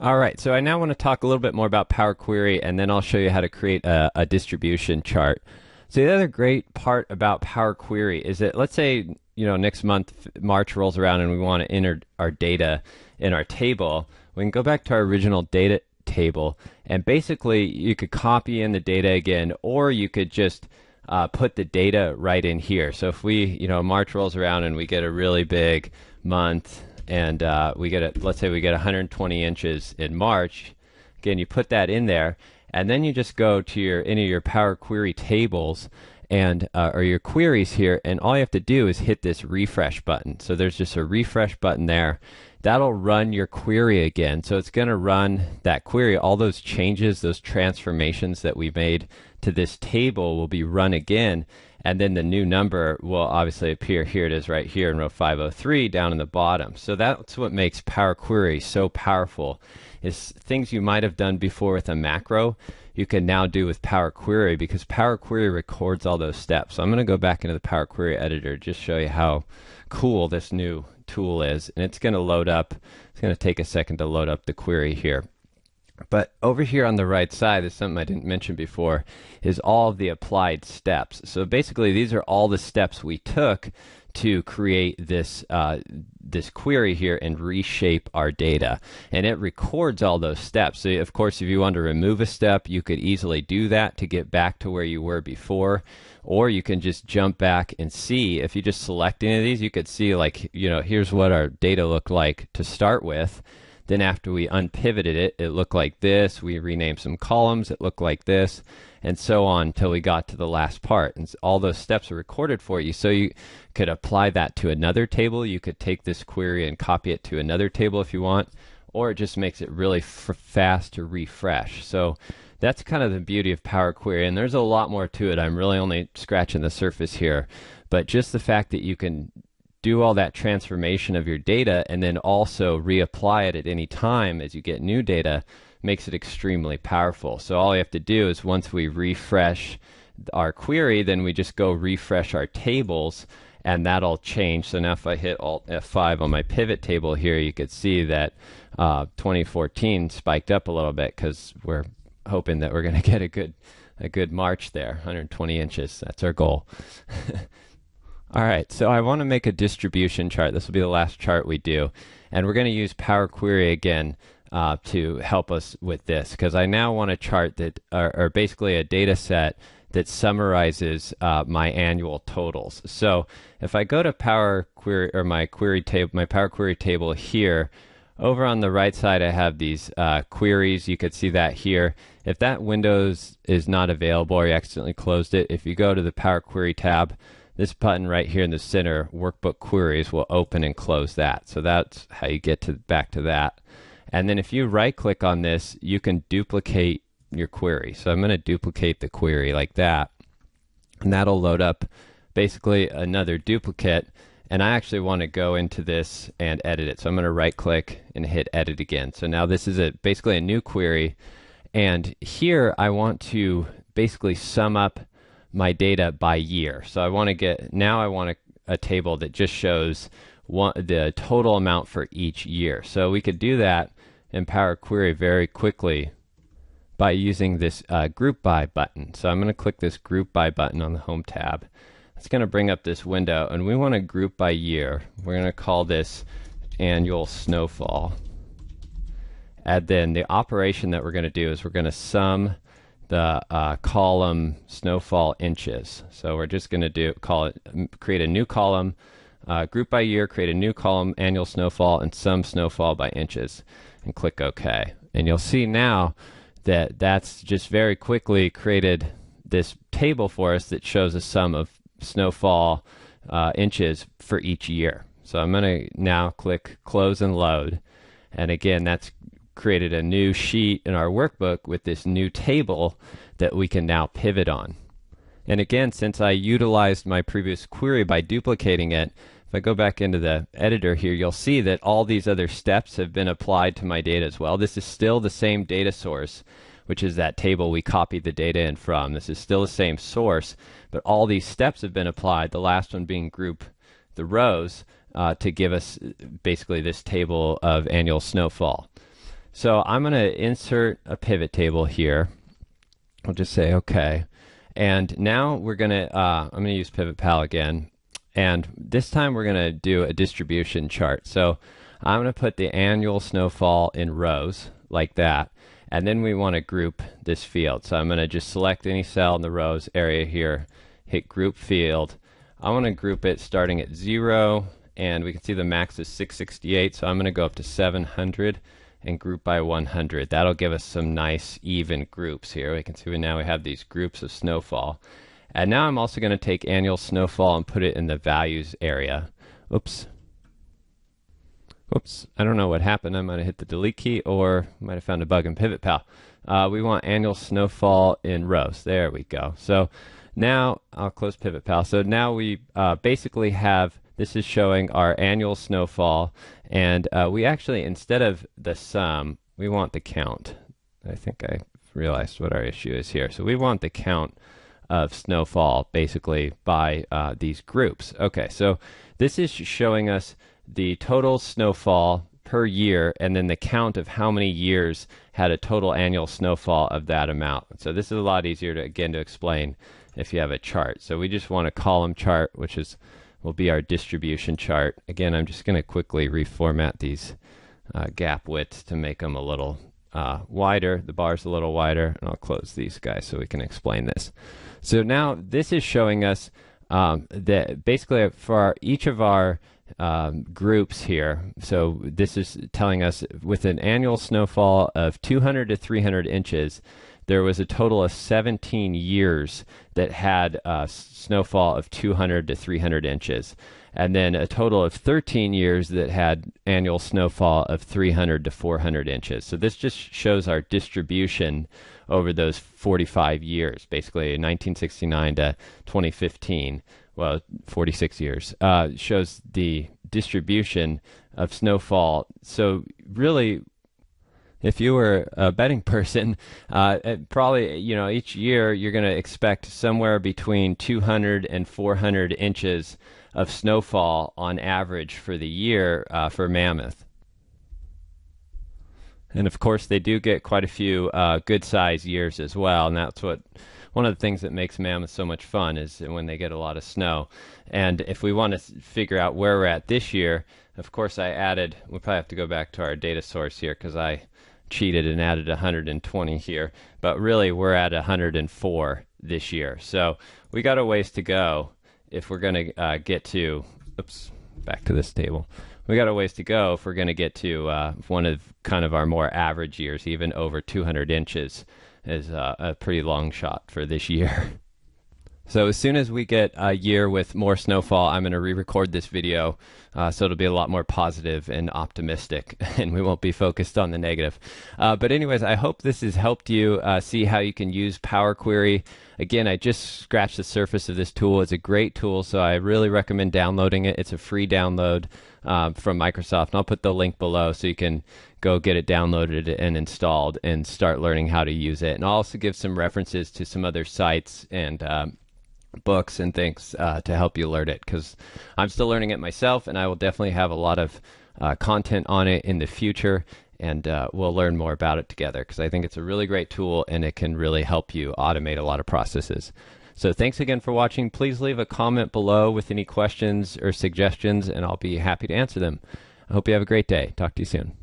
All right, so I now want to talk a little bit more about Power Query, and then I'll show you how to create a distribution chart. So the other great part about Power Query is that, let's say, next month, March rolls around and we want to enter our data in our table. We can go back to our original data table, and basically you could copy in the data again, or you could just put the data right in here. So if March rolls around and we get a really big month, and let's say we get 120 inches in March. Again, you put that in there, and then you just go to any of your Power Query tables and or your queries here, and all you have to do is hit this refresh button. So there's just a refresh button there. That'll run your query again. So it's going to run that query. All those changes, those transformations that we made to this table will be run again. And then the new number will obviously appear. Here it is right here in row 503 down in the bottom. So that's what makes Power Query so powerful, is things you might have done before with a macro, you can now do with Power Query, because Power Query records all those steps. So I'm going to go back into the Power Query editor, just show you how cool this new tool is. And it's going to load up. It's going to take a second to load up the query here. But over here on the right side, there's something I didn't mention before, is all of the applied steps. So basically, these are all the steps we took to create this this query here and reshape our data. And it records all those steps. So of course, if you want to remove a step, you could easily do that to get back to where you were before. Or you can just jump back and see. If you just select any of these, you could see, like, here's what our data looked like to start with. Then after we unpivoted it, it looked like this. We renamed some columns, it looked like this, and so on until we got to the last part. And all those steps are recorded for you. So you could apply that to another table. You could take this query and copy it to another table if you want, or it just makes it really fast to refresh. So that's kind of the beauty of Power Query, and there's a lot more to it. I'm really only scratching the surface here, but just the fact that you can do all that transformation of your data and then also reapply it at any time as you get new data makes it extremely powerful. So all you have to do is, once we refresh our query, then we just go refresh our tables, and that'll change. So now if I hit Alt F5 on my pivot table here, you could see that 2014 spiked up a little bit, because we're hoping that we're going to get a good March there, 120 inches. That's our goal. All right, so I want to make a distribution chart. This will be the last chart we do. And we're going to use Power Query again to help us with this, because I now want a chart that, or basically a data set that summarizes my annual totals. So if I go to Power Query, or my query table, my Power Query table here, over on the right side I have these queries. You could see that here. If that window is not available, or you accidentally closed it, if you go to the Power Query tab, this button right here in the center, Workbook Queries, will open and close that. So that's how you get back to that. And then if you right-click on this, you can duplicate your query. So I'm going to duplicate the query like that. And that'll load up basically another duplicate. And I actually want to go into this and edit it. So I'm going to right-click and hit Edit again. So now this is basically a new query. And here I want to basically sum up my data by year. So I want a table that just shows the total amount for each year. So we could do that in Power Query very quickly by using this Group By button. So I'm going to click this Group By button on the Home tab. It's going to bring up this window, and we want to group by year. We're going to call this Annual Snowfall. And then the operation that we're going to do is we're going to sum the column snowfall inches. So we're just going to create a new column, group by year, create a new column, annual snowfall, and sum snowfall by inches, and click OK. And you'll see now that that's just very quickly created this table for us that shows a sum of snowfall inches for each year. So I'm going to now click Close and Load. And again, that's created a new sheet in our workbook with this new table that we can now pivot on. And again, since I utilized my previous query by duplicating it, if I go back into the editor here, you'll see that all these other steps have been applied to my data as well. This is still the same data source, which is that table we copied the data in from. This is still the same source, but all these steps have been applied, the last one being group the rows, to give us basically this table of annual snowfall. So I'm going to insert a pivot table here. I'll just say OK. And now we're going to, I'm going to use Pivot Pal again. And this time we're going to do a distribution chart. So I'm going to put the annual snowfall in rows like that. And then we want to group this field. So I'm going to just select any cell in the rows area here, hit group field. I want to group it starting at 0, and we can see the max is 668. So I'm going to go up to 700 and group by 100. That'll give us some nice even groups here. We can see now we have these groups of snowfall. And now I'm also going to take annual snowfall and put it in the values area. Oops. Whoops, I don't know what happened. I might have hit the delete key or might have found a bug in Pivot Pal. We want annual snowfall in rows. There we go. So now I'll close Pivot Pal. So now we basically have, this is showing our annual snowfall, and we actually, instead of the sum, we want the count. I think I realized what our issue is here. So we want the count of snowfall basically by these groups. Okay, so this is showing us the total snowfall per year and then the count of how many years had a total annual snowfall of that amount. So this is a lot easier to, again, to explain if you have a chart. So we just want a column chart, which will be our distribution chart. Again, I'm just going to quickly reformat these gap widths to make them a little wider. The bar's a little wider, and I'll close these guys so we can explain this. So now this is showing us that basically for each of our groups here. So this is telling us with an annual snowfall of 200 to 300 inches, there was a total of 17 years that had snowfall of 200 to 300 inches. And then a total of 13 years that had annual snowfall of 300 to 400 inches. So this just shows our distribution over those 45 years, basically 1969 to 2015. Well, 46 years, shows the distribution of snowfall. So really, if you were a betting person, probably, each year you're going to expect somewhere between 200 and 400 inches of snowfall on average for the year for mammoth. And of course, they do get quite a few good size years as well, and that's one of the things that makes mammoth so much fun is when they get a lot of snow. And if we want to figure out where we're at this year, of course we'll probably have to go back to our data source here because I cheated and added 120 here. But really we're at 104 this year. So we got a ways to go if we're going to get to, back to this table. We got a ways to go if we're going to get to one of kind of our more average years, even over 200 inches. Is a pretty long shot for this year. So as soon as we get a year with more snowfall, I'm going to re-record this video so it'll be a lot more positive and optimistic, and we won't be focused on the negative. But anyways, I hope this has helped you see how you can use PowerQuery. Again, I just scratched the surface of this tool. It's a great tool, so I really recommend downloading it. It's a free download from Microsoft, and I'll put the link below so you can go get it downloaded and installed and start learning how to use it. And I'll also give some references to some other sites and books and things to help you learn it, because I'm still learning it myself, and I will definitely have a lot of content on it in the future, and we'll learn more about it together, because I think it's a really great tool and it can really help you automate a lot of processes. So thanks again for watching. Please leave a comment below with any questions or suggestions, and I'll be happy to answer them. I hope you have a great day. Talk to you soon.